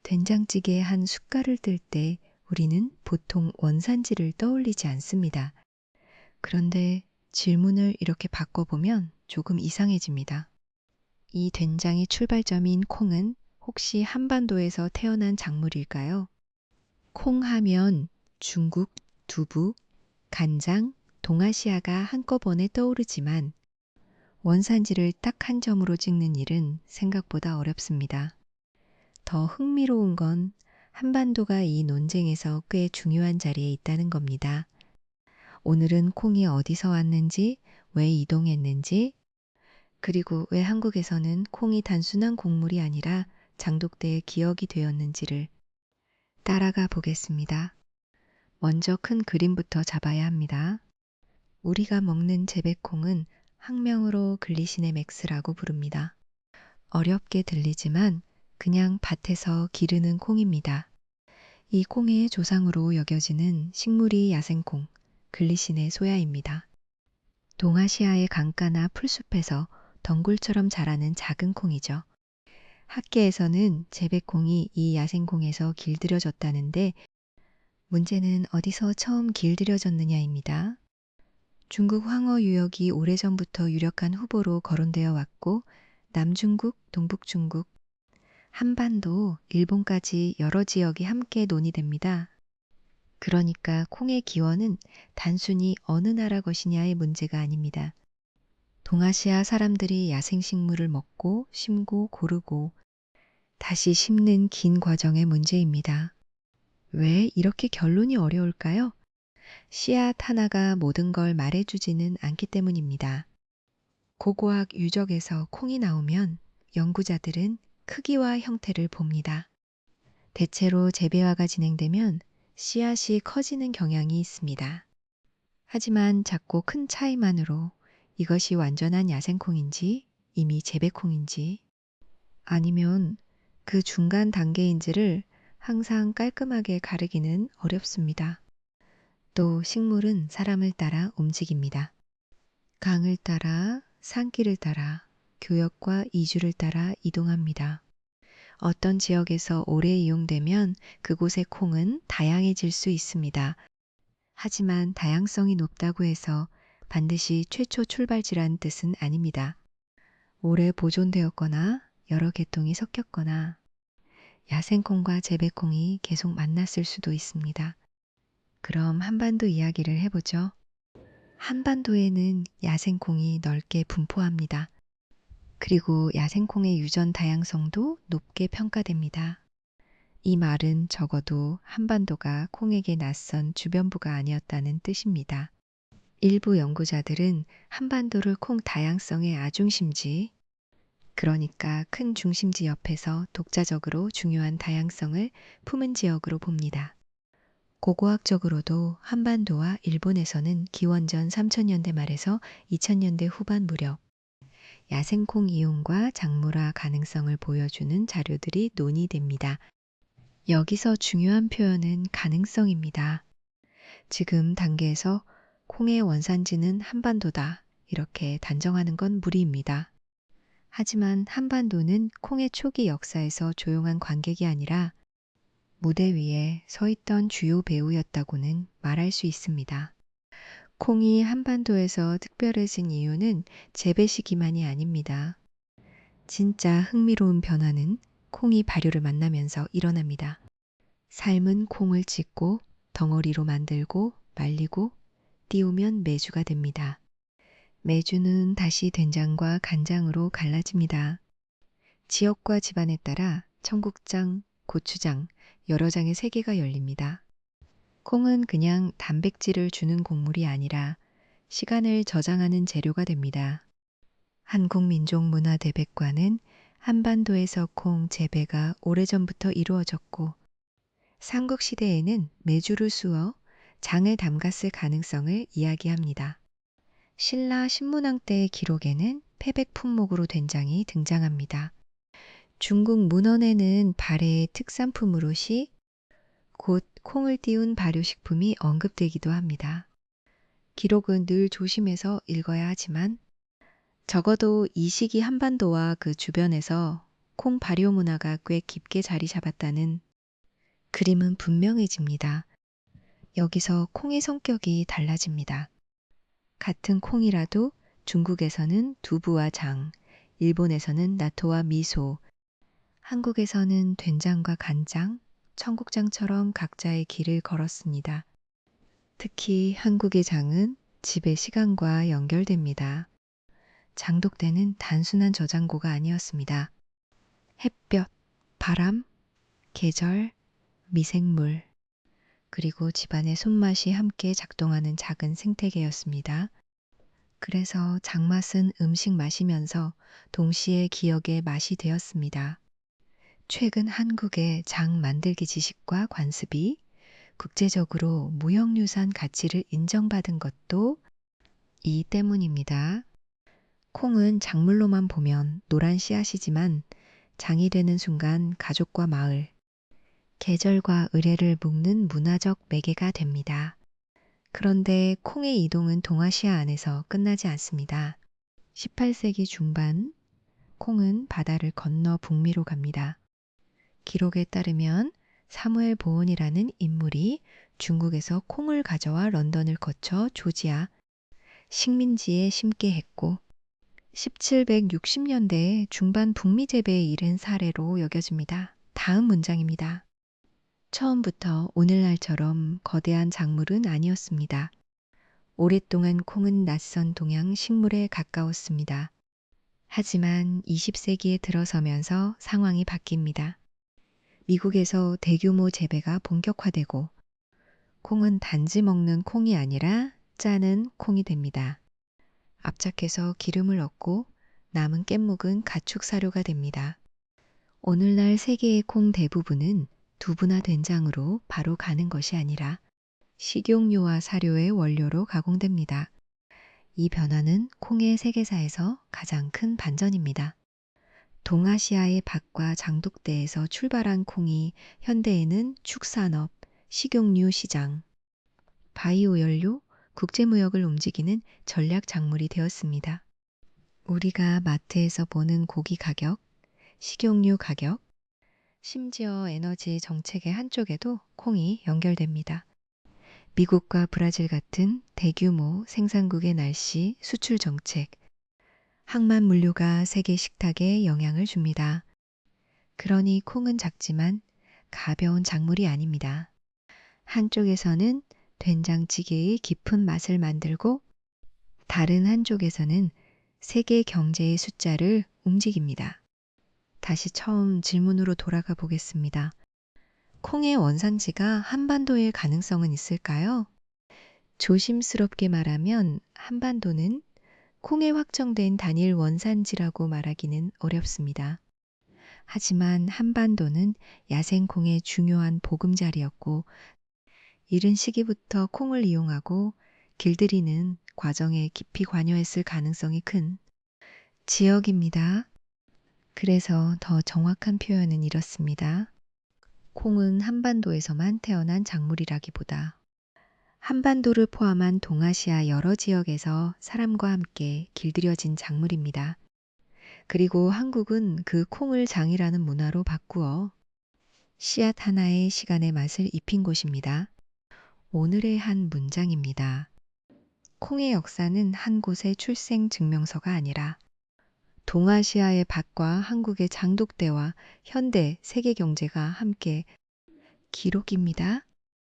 된장찌개에 한 숟갈을 뜰 때 우리는 보통 원산지를 떠올리지 않습니다. 그런데 질문을 이렇게 바꿔보면 조금 이상해집니다. 이 된장의 출발점인 콩은 혹시 한반도에서 태어난 작물일까요? 콩 하면 중국, 두부, 간장, 동아시아가 한꺼번에 떠오르지만 원산지를 딱 한 점으로 찍는 일은 생각보다 어렵습니다. 더 흥미로운 건 한반도가 이 논쟁에서 꽤 중요한 자리에 있다는 겁니다. 오늘은 콩이 어디서 왔는지, 왜 이동했는지, 그리고 왜 한국에서는 콩이 단순한 곡물이 아니라 장독대의 기억이 되었는지를 따라가 보겠습니다. 먼저 큰 그림부터 잡아야 합니다. 우리가 먹는 재배콩은 학명으로 글리시네 맥스라고 부릅니다. 어렵게 들리지만 그냥 밭에서 기르는 콩입니다. 이 콩의 조상으로 여겨지는 식물이 야생콩, 글리시네 소야입니다. 동아시아의 강가나 풀숲에서 덩굴처럼 자라는 작은 콩이죠. 학계에서는 재배콩이 이 야생콩에서 길들여졌다는데 문제는 어디서 처음 길들여졌느냐입니다. 중국 황허 유역이 오래전부터 유력한 후보로 거론되어 왔고 남중국, 동북중국, 한반도, 일본까지 여러 지역이 함께 논의됩니다. 그러니까 콩의 기원은 단순히 어느 나라 것이냐의 문제가 아닙니다. 동아시아 사람들이 야생식물을 먹고 심고 고르고 다시 심는 긴 과정의 문제입니다. 왜 이렇게 결론이 어려울까요? 씨앗 하나가 모든 걸 말해주지는 않기 때문입니다. 고고학 유적에서 콩이 나오면 연구자들은 크기와 형태를 봅니다. 대체로 재배화가 진행되면 씨앗이 커지는 경향이 있습니다. 하지만 작고 큰 차이만으로 이것이 완전한 야생콩인지 이미 재배콩인지 아니면 그 중간 단계인지를 항상 깔끔하게 가르기는 어렵습니다. 또 식물은 사람을 따라 움직입니다. 강을 따라, 산길을 따라, 교역과 이주를 따라 이동합니다. 어떤 지역에서 오래 이용되면 그곳의 콩은 다양해질 수 있습니다. 하지만 다양성이 높다고 해서 반드시 최초 출발지란 뜻은 아닙니다. 오래 보존되었거나 여러 계통이 섞였거나 야생콩과 재배콩이 계속 만났을 수도 있습니다. 그럼 한반도 이야기를 해보죠. 한반도에는 야생콩이 넓게 분포합니다. 그리고 야생콩의 유전 다양성도 높게 평가됩니다. 이 말은 적어도 한반도가 콩에게 낯선 주변부가 아니었다는 뜻입니다. 일부 연구자들은 한반도를 콩 다양성의 아중심지, 그러니까 큰 중심지 옆에서 독자적으로 중요한 다양성을 품은 지역으로 봅니다. 고고학적으로도 한반도와 일본에서는 기원전 3000년대 말에서 2000년대 후반 무렵 야생콩 이용과 작물화 가능성을 보여주는 자료들이 논의됩니다. 여기서 중요한 표현은 가능성입니다. 지금 단계에서 콩의 원산지는 한반도다 이렇게 단정하는 건 무리입니다. 하지만 한반도는 콩의 초기 역사에서 조용한 관객이 아니라 무대 위에 서 있던 주요 배우였다고는 말할 수 있습니다. 콩이 한반도에서 특별해진 이유는 재배 시기만이 아닙니다. 진짜 흥미로운 변화는 콩이 발효를 만나면서 일어납니다. 삶은 콩을 찢고 덩어리로 만들고 말리고 띄우면 메주가 됩니다. 메주는 다시 된장과 간장으로 갈라집니다. 지역과 집안에 따라 청국장, 고추장, 여러 장의 세계가 열립니다. 콩은 그냥 단백질을 주는 곡물이 아니라 시간을 저장하는 재료가 됩니다. 한국민족문화대백과는 한반도에서 콩 재배가 오래전부터 이루어졌고 삼국시대에는 메주를 쑤어 장을 담갔을 가능성을 이야기합니다. 신라 신문왕 때의 기록에는 패백 품목으로 된장이 등장합니다. 중국 문헌에는 발해의 특산품으로 시, 곧 콩을 띄운 발효식품이 언급되기도 합니다. 기록은 늘 조심해서 읽어야 하지만 적어도 이 시기 한반도와 그 주변에서 콩 발효 문화가 꽤 깊게 자리 잡았다는 그림은 분명해집니다. 여기서 콩의 성격이 달라집니다. 같은 콩이라도 중국에서는 두부와 장, 일본에서는 나토와 미소, 한국에서는 된장과 간장, 청국장처럼 각자의 길을 걸었습니다. 특히 한국의 장은 집의 시간과 연결됩니다. 장독대는 단순한 저장고가 아니었습니다. 햇볕, 바람, 계절, 미생물, 그리고 집안의 손맛이 함께 작동하는 작은 생태계였습니다. 그래서 장맛은 음식 맛이면서 동시에 기억의 맛이 되었습니다. 최근 한국의 장 만들기 지식과 관습이 국제적으로 무형유산 가치를 인정받은 것도 이 때문입니다. 콩은 작물로만 보면 노란 씨앗이지만 장이 되는 순간 가족과 마을, 계절과 의례를 묶는 문화적 매개가 됩니다. 그런데 콩의 이동은 동아시아 안에서 끝나지 않습니다. 18세기 중반, 콩은 바다를 건너 북미로 갑니다. 기록에 따르면 사무엘 보온이라는 인물이 중국에서 콩을 가져와 런던을 거쳐 조지아, 식민지에 심게 했고 1760년대 중반 북미 재배에 이른 사례로 여겨집니다. 다음 문장입니다. 처음부터 오늘날처럼 거대한 작물은 아니었습니다. 오랫동안 콩은 낯선 동양 식물에 가까웠습니다. 하지만 20세기에 들어서면서 상황이 바뀝니다. 미국에서 대규모 재배가 본격화되고 콩은 단지 먹는 콩이 아니라 짜는 콩이 됩니다. 압착해서 기름을 얻고 남은 깻묵은 가축 사료가 됩니다. 오늘날 세계의 콩 대부분은 두부나 된장으로 바로 가는 것이 아니라 식용유와 사료의 원료로 가공됩니다. 이 변화는 콩의 세계사에서 가장 큰 반전입니다. 동아시아의 밭과 장독대에서 출발한 콩이 현대에는 축산업, 식용유 시장, 바이오 연료, 국제무역을 움직이는 전략 작물이 되었습니다. 우리가 마트에서 보는 고기 가격, 식용유 가격, 심지어 에너지 정책의 한쪽에도 콩이 연결됩니다. 미국과 브라질 같은 대규모 생산국의 날씨, 수출 정책, 항만 물류가 세계 식탁에 영향을 줍니다. 그러니 콩은 작지만 가벼운 작물이 아닙니다. 한쪽에서는 된장찌개의 깊은 맛을 만들고 다른 한쪽에서는 세계 경제의 숫자를 움직입니다. 다시 처음 질문으로 돌아가 보겠습니다. 콩의 원산지가 한반도일 가능성은 있을까요? 조심스럽게 말하면 한반도는 콩에 확정된 단일 원산지라고 말하기는 어렵습니다. 하지만 한반도는 야생콩의 중요한 보금자리였고 이른 시기부터 콩을 이용하고 길들이는 과정에 깊이 관여했을 가능성이 큰 지역입니다. 그래서 더 정확한 표현은 이렇습니다. 콩은 한반도에서만 태어난 작물이라기보다 한반도를 포함한 동아시아 여러 지역에서 사람과 함께 길들여진 작물입니다. 그리고 한국은 그 콩을 장이라는 문화로 바꾸어 씨앗 하나의 시간의 맛을 입힌 곳입니다. 오늘의 한 문장입니다. 콩의 역사는 한 곳의 출생 증명서가 아니라 동아시아의 밭과 한국의 장독대와 현대 세계 경제가 함께 기록입니다.